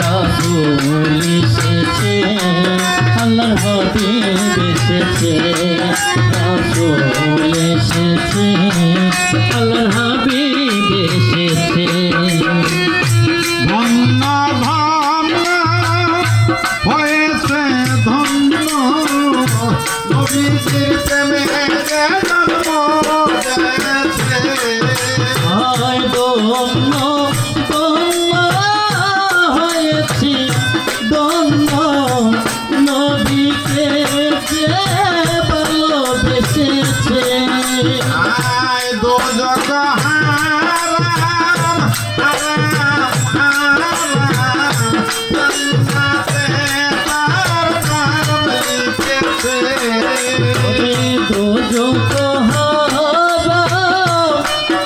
রাসূল এসেছে আল্লাহর হাবিব এসেছে রাসূল এসেছে আল্লাহর হাবিব এসেছে ধন্য ধন্য হয়েছে ধন্য নবীজির প্রেমে যে জন্ম দিয়েছে হায় ধন্য ধন্য হয়েছি ধন্য নবীকে যে ভালোবেসেছে আয় দোজখ হারাম হারাম হারাম জান্নাতে তার নাম লিখেছে দোজখ হারাম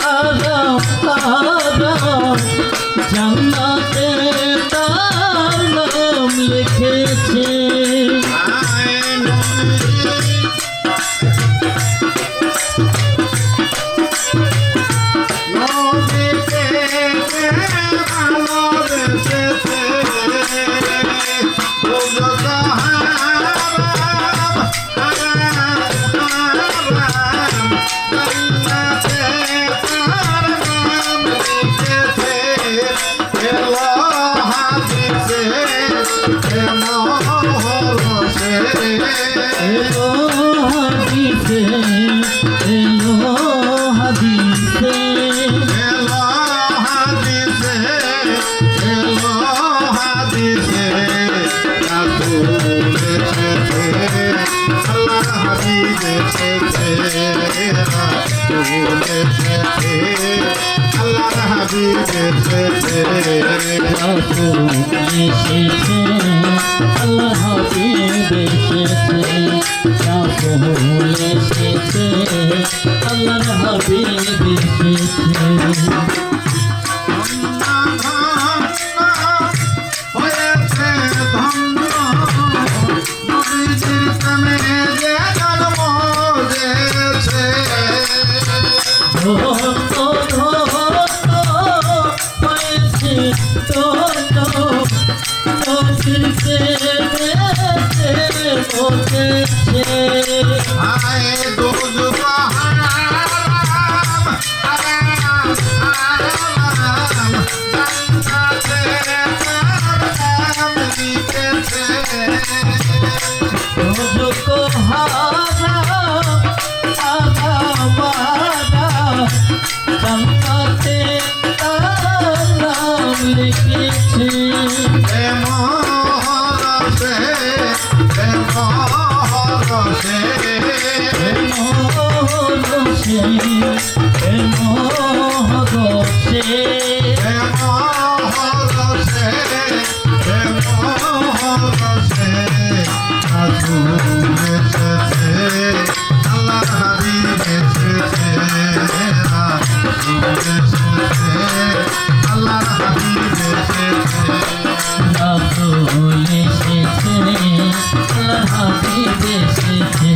হারাম জান্নাতে তার নাম লিখেছে আল্লাহর হাবিব এসেছে রাসূল এসেছে আল্লাহর হাবিব এসেছে রাসূল এসেছে আল্লাহর হাবিব এসেছে হয়েছে ধন্য নবীজির প্রেমে যে জন্ম দিয়েছে আয় দোজখ হারাম হারাম হারাম জান্নাতে তার নাম লিখেছে আল্লাহর হাবিব এসেছে আল্লাহর হাবিব এসেছে রাসূল এসেছে আল্লাহর হাবিব এসেছে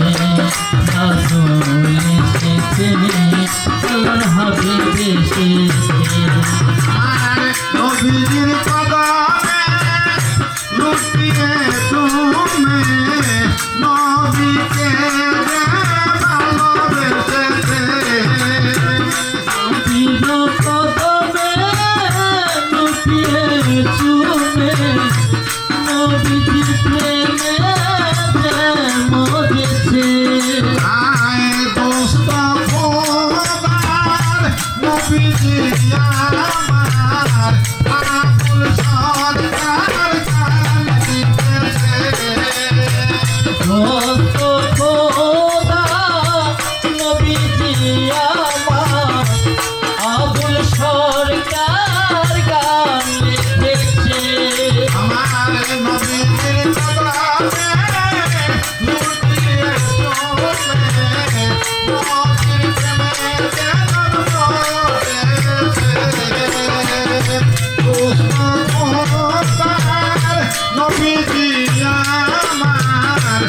রাসূল এসেছে আল্লাহর হাবিব এসেছে নবীজির কদমে লুটিয়ে তুমি নবীকে যে ভালোবেসেছে কদমে লুটিয়ে চুমে নবীজির প্রেমে লুটিয়ে তুমি নবীর প্রেমে কেমন পড়েছে কোস্তার নবীজি আমার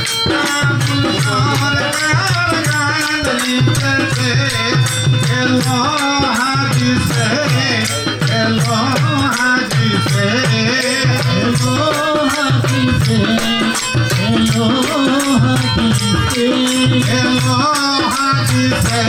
সরকার গান লিখেছে এলো হাদিসে এলো হাদিসে এলো হাদিসে এলো হাদিসে এলো হাদিসে